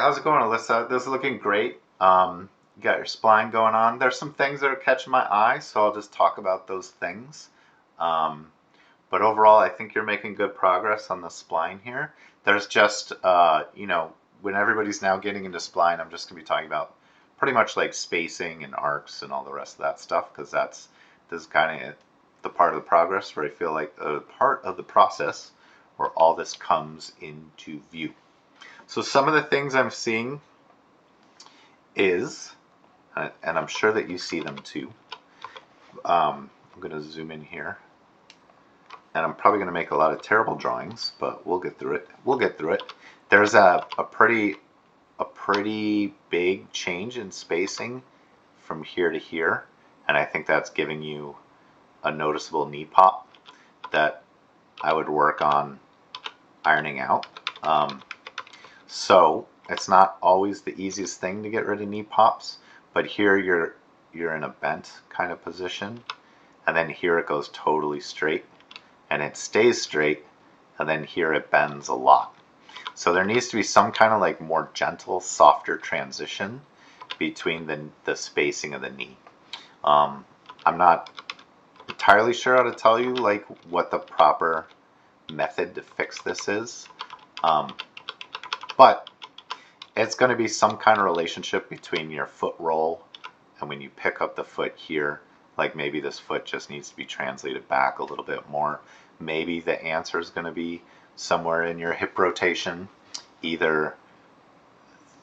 how's it going, Alyssa? This is looking great. You got your spline going on. There's some things that are catching my eye, so I'll just talk about those things. Um, but overall, I think you're making good progress on the spline here. There's just, when everybody's now getting into spline, I'm just going to be talking about pretty much like spacing and arcs and all the rest of that stuff, because this is kind of the part of the progress where I feel like a part of the process where all this comes into view. So some of the things I'm seeing is, and I'm sure that you see them too. I'm going to zoom in here, and I'm probably going to make a lot of terrible drawings, but we'll get through it. We'll get through it. There's a pretty big change in spacing from here to here, and I think that's giving you a noticeable knee pop that I would work on ironing out. So it's not always the easiest thing to get rid of knee pops, but here you're in a bent kind of position, and then here it goes totally straight, and it stays straight, and then here it bends a lot. So there needs to be some kind of like more gentle, softer transition between the spacing of the knee. I'm not entirely sure how to tell you like what the proper method to fix this is. But it's going to be some kind of relationship between your foot roll and when you pick up the foot here, like maybe this foot just needs to be translated back a little bit more. Maybe the answer is going to be somewhere in your hip rotation, either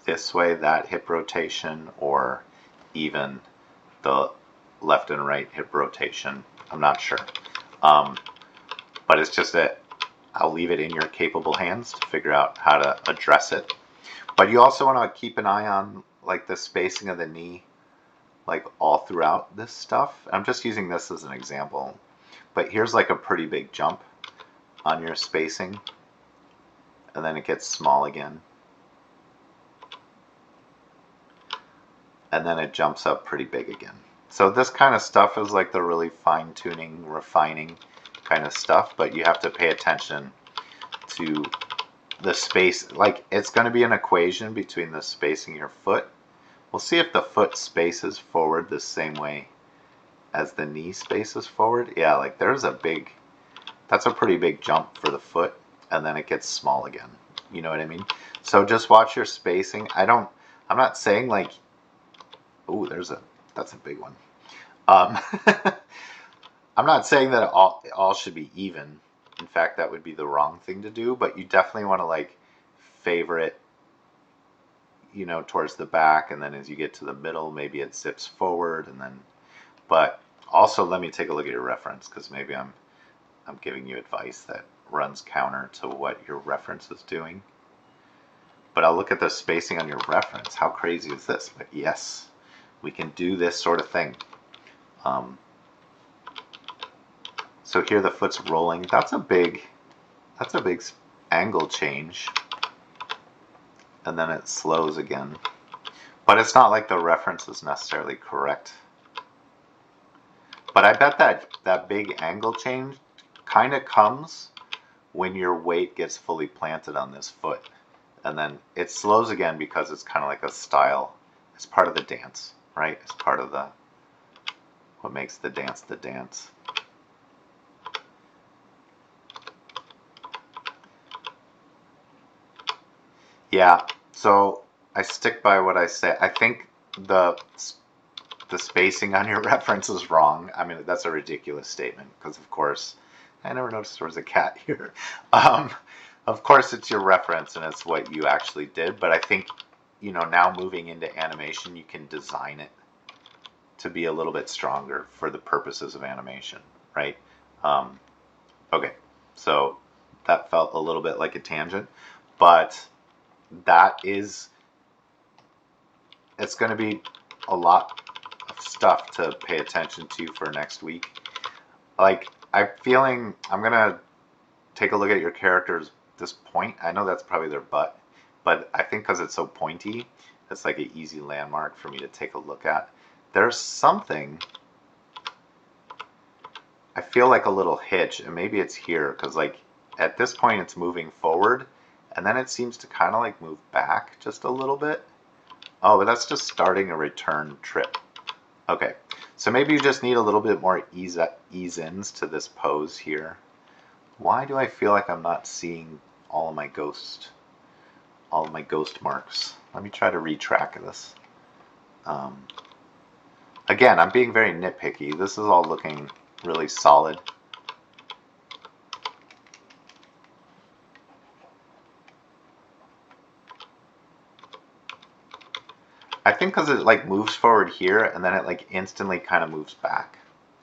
this way, that hip rotation, or even the left and right hip rotation. I'm not sure. But it's just that I'll leave it in your capable hands to figure out how to address it. But you also want to keep an eye on like the spacing of the knee, like all throughout this stuff. I'm just using this as an example, but here's like a pretty big jump on your spacing, and then it gets small again, and then it jumps up pretty big again. So this kind of stuff is like the really fine-tuning, refining kind of stuff, but you have to pay attention to the space. Like it's going to be an equation between the spacing of your foot. We'll see if the foot spaces forward the same way as the knee spaces forward. Yeah, like that's a pretty big jump for the foot, and then it gets small again. You know what I mean? So just watch your spacing. I'm not saying like, ooh, that's a big one. I'm not saying that it all should be even. In fact, that would be the wrong thing to do, but you definitely want to like favor it, towards the back, and then as you get to the middle, maybe it zips forward, and then, but also let me take a look at your reference, because maybe I'm giving you advice that runs counter to what your reference is doing. But I'll look at the spacing on your reference. How crazy is this? But yes, we can do this sort of thing. So here the foot's rolling. That's a big angle change. And then it slows again. But it's not like the reference is necessarily correct. But I bet that big angle change kind of comes when your weight gets fully planted on this foot. And then it slows again because it's kind of like a style. It's part of the dance, right? It's part of what makes the dance the dance. Yeah, so I stick by what I say. I think the spacing on your reference is wrong. I mean, that's a ridiculous statement because, of course, I never noticed there was a cat here. Of course, it's your reference and it's what you actually did. But I think, now moving into animation, you can design it to be a little bit stronger for the purposes of animation, right? Okay, so that felt a little bit like a tangent, but it's going to be a lot of stuff to pay attention to for next week. Like, I'm going to take a look at your character's this point. I know that's probably their butt, but I think because it's so pointy, it's like an easy landmark for me to take a look at. There's something, I feel like a little hitch, and maybe it's here, because like at this point it's moving forward, and then it seems to kind of like move back just a little bit. Oh, but that's just starting a return trip. Okay, so maybe you just need a little bit more ease-ins to this pose here. Why do I feel like I'm not seeing all of my ghost marks? Let me try to retrack this. Again, I'm being very nitpicky. This is all looking really solid. I think because it like moves forward here and then it like instantly kind of moves back.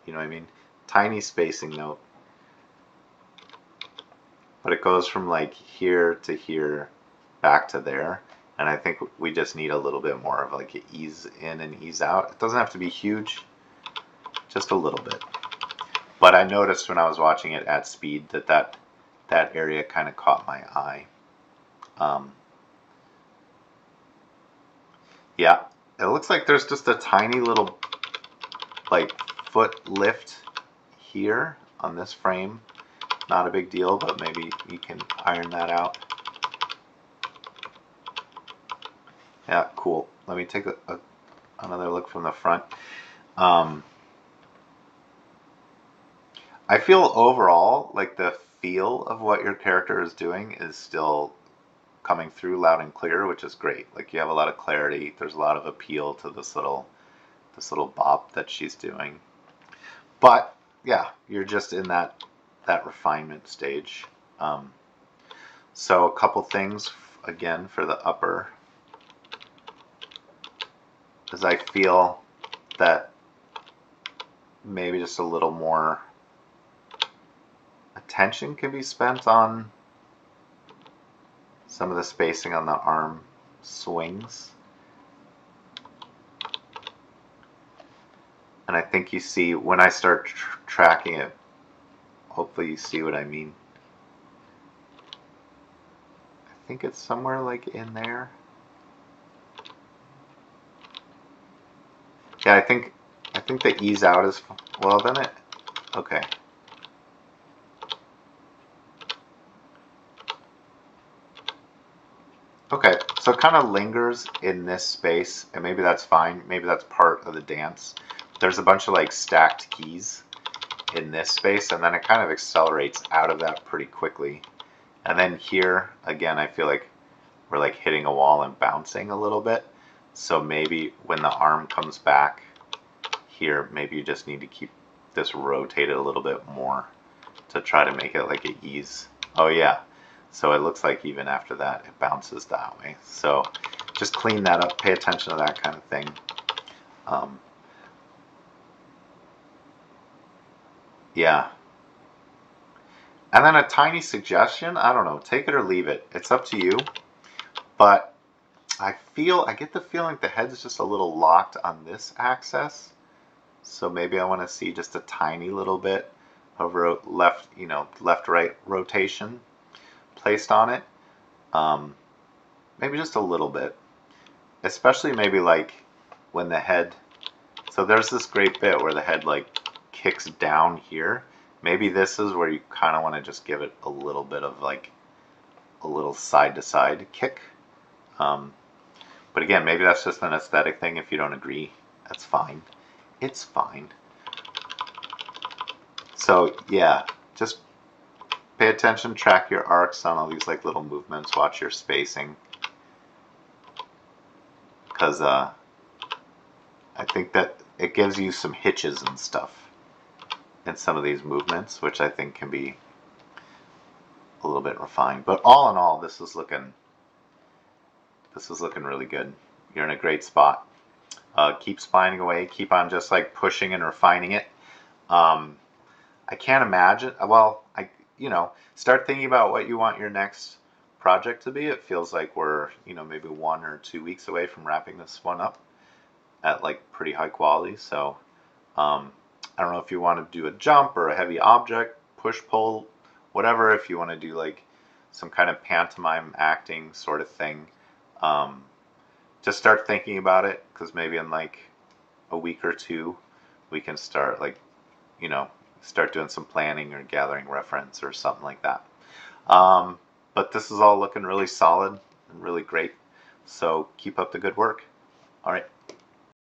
You know what I mean? Tiny spacing note. But it goes from like here to here, back to there. And I think we just need a little bit more of like an ease in and ease out. It doesn't have to be huge, just a little bit. But I noticed when I was watching it at speed that area kind of caught my eye. Yeah, it looks like there's just a tiny little like foot lift here on this frame. Not a big deal, but maybe you can iron that out. Yeah, cool. Let me take another look from the front. I feel overall like the feel of what your character is doing is still coming through loud and clear, which is great. Like you have a lot of clarity. There's a lot of appeal to this little bop that she's doing. But yeah, you're just in that refinement stage. So a couple things again for the upper is I feel that maybe just a little more attention can be spent on some of the spacing on the arm swings. And I think you see when I start tracking it, hopefully you see what I mean. I think it's somewhere like in there. Yeah, I think the ease out is, well then it, okay. Okay, so it kind of lingers in this space, and maybe that's fine. Maybe that's part of the dance. There's a bunch of like stacked keys in this space, and then it kind of accelerates out of that pretty quickly. And then here, again, I feel like we're like hitting a wall and bouncing a little bit. So maybe when the arm comes back here, maybe you just need to keep this rotated a little bit more to try to make it like an ease. Oh yeah. So it looks like even after that, it bounces that way. So just clean that up, pay attention to that kind of thing. Yeah. And then a tiny suggestion, I don't know, take it or leave it. It's up to you. But I get the feeling the head's just a little locked on this axis. So maybe I want to see just a tiny little bit of left-right rotation placed on it. Maybe just a little bit. Especially maybe like when the head, so there's this great bit where the head like kicks down here. Maybe this is where you kind of want to just give it a little bit of like a little side-to-side kick. But again, maybe that's just an aesthetic thing. If you don't agree, that's fine. It's fine. So yeah, just pay attention, track your arcs on all these like little movements, watch your spacing. Because I think that it gives you some hitches and stuff in some of these movements, which I think can be a little bit refined. But all in all, this is looking really good. You're in a great spot. Keep spining away. Keep on just like pushing and refining it. I can't imagine. Well, start thinking about what you want your next project to be. It feels like we're maybe 1 or 2 weeks away from wrapping this one up at like pretty high quality. So I don't know if you want to do a jump or a heavy object, push pull, whatever. If you want to do like some kind of pantomime acting sort of thing. Just start thinking about it, because maybe in like a week or 2 we can start like start doing some planning or gathering reference or something like that. But this is all looking really solid and really great. So keep up the good work. All right.